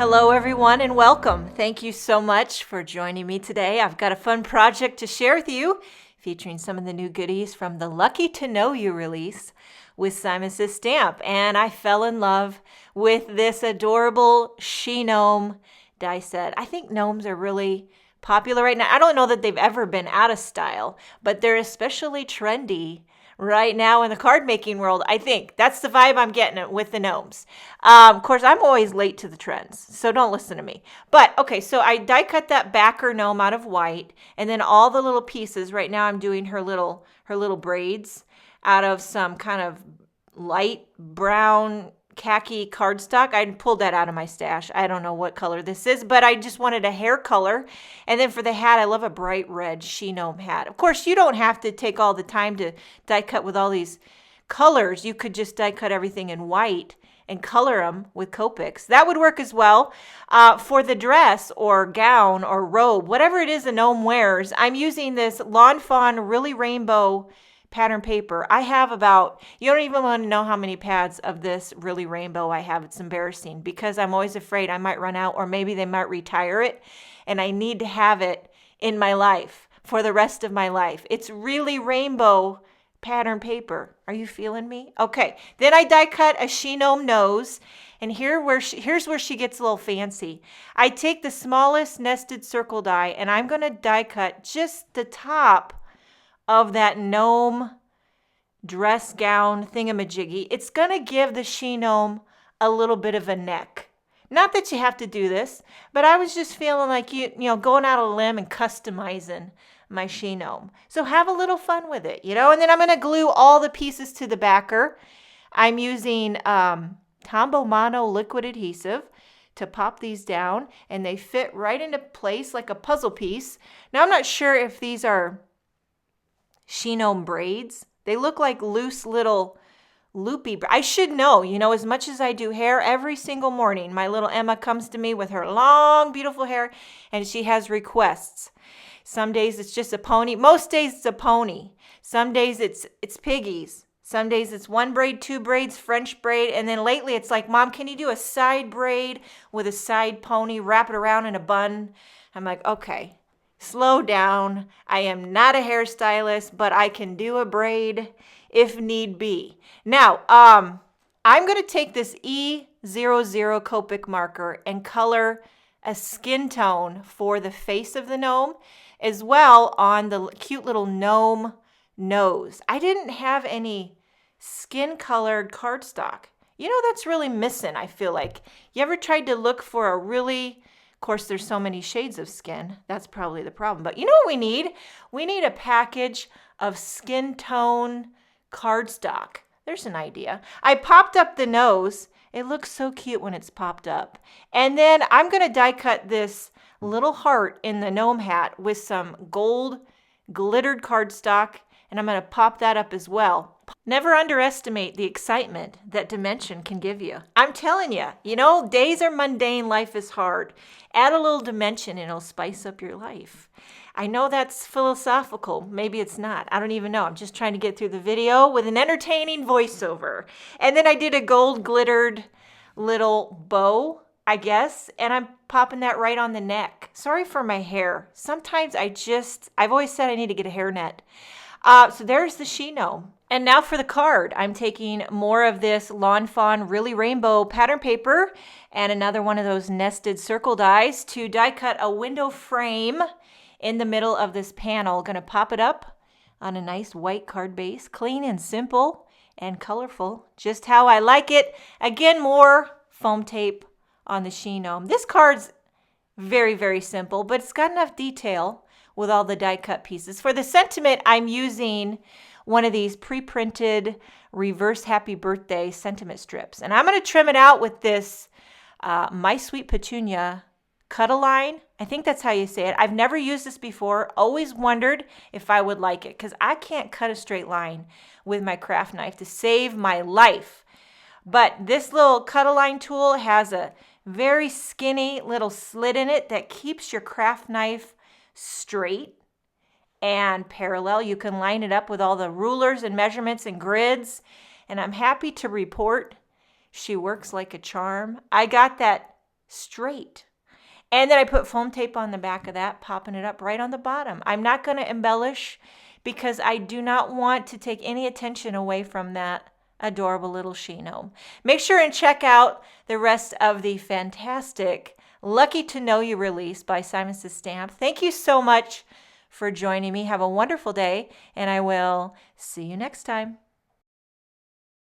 Hello everyone and welcome. Thank you so much for joining me today. I've got a fun project to share with you featuring some of the new goodies from the Lucky to Know You release with Simon Says Stamp. And I fell in love with this adorable Gnome die set. I think gnomes are really popular right now. I don't know that they've ever been out of style, but they're especially trendy right now in the card making world. I think that's the vibe I'm getting with the gnomes. Of course, I'm always late to the trends, so don't listen to me. But okay, so I die cut that backer gnome out of white, and then all the little pieces. Right now I'm doing her little braids out of some kind of light brown khaki cardstock. I pulled that out of my stash. I don't know what color this is, but I just wanted a hair color. And then for the hat, I love a bright red Gnome hat. Of course, you don't have to take all the time to die cut with all these colors. You could just die cut everything in white and color them with Copics. That would work as well. For the dress or gown or robe, whatever it is a gnome wears, I'm using this Lawn Fawn Really Rainbow pattern paper. I have about, you don't even want to know how many pads of this Really Rainbow I have. It's embarrassing because I'm always afraid I might run out, or maybe they might retire it and I need to have it in my life for the rest of my life. It's Really Rainbow pattern paper. Are you feeling me? Okay, then I die cut a Gnome nose, and here's where she gets a little fancy. I take the smallest nested circle die and I'm going to die cut just the top of that gnome dress gown thingamajiggy. It's going to give the Gnome a little bit of a neck. Not that you have to do this, but I was just feeling like, you know, going out on a limb and customizing my Gnome. So have a little fun with it, you know, and then I'm going to glue all the pieces to the backer. I'm using Tombow Mono liquid adhesive to pop these down, and they fit right into place like a puzzle piece. Now, I'm not sure if these are Gnome braids. They look like loose little loopy. I should know, you know, as much as I do hair every single morning, my little Emma comes to me with her long, beautiful hair, and she has requests. Some days it's just a pony. Most days it's a pony. Some days it's piggies. Some days it's one braid, two braids, French braid, and then lately it's like, Mom, can you do a side braid with a side pony, wrap it around in a bun? I'm like, okay. Slow down. I am not a hairstylist, but I can do a braid if need be. Now, I'm going to take this E00 Copic marker and color a skin tone for the face of the gnome, as well on the cute little gnome nose. I didn't have any skin colored cardstock. You know, that's really missing, I feel like. You ever tried to look for a really... Of course, there's so many shades of skin. That's probably the problem. But you know what we need? We need a package of skin tone cardstock. There's an idea. I popped up the nose. It looks so cute when it's popped up. And then I'm going to die cut this little heart in the gnome hat with some gold glittered cardstock. And I'm going to pop that up as well. Never underestimate the excitement that dimension can give you. I'm telling you, you know, days are mundane, life is hard. Add a little dimension and it'll spice up your life. I know that's philosophical. Maybe it's not. I don't even know. I'm just trying to get through the video with an entertaining voiceover. And then I did a gold glittered little bow, I guess, and I'm popping that right on the neck. Sorry for my hair. Sometimes I've always said I need to get a hairnet. So there's the Gnome. And now for the card. I'm taking more of this Lawn Fawn Really Rainbow pattern paper and another one of those nested circle dies to die cut a window frame in the middle of this panel. Going to pop it up on a nice white card base. Clean and simple and colorful. Just how I like it. Again, more foam tape on the Gnome. This card's very, very simple, but it's got enough detail with all the die cut pieces. For the sentiment, I'm using one of these pre-printed reverse happy birthday sentiment strips. And I'm going to trim it out with this My Sweet Petunia cut-a-line. I think that's how you say it. I've never used this before. Always wondered if I would like it because I can't cut a straight line with my craft knife to save my life. But this little cut-a-line tool has a very skinny little slit in it that keeps your craft knife straight and parallel. You can line it up with all the rulers and measurements and grids. And I'm happy to report she works like a charm. I got that straight. And then I put foam tape on the back of that, popping it up right on the bottom. I'm not going to embellish because I do not want to take any attention away from that adorable little she gnome. Make sure and check out the rest of the fantastic Lucky to Know You release by Simon Says Stamp. Thank you so much for joining me. Have a wonderful day, and I will see you next time.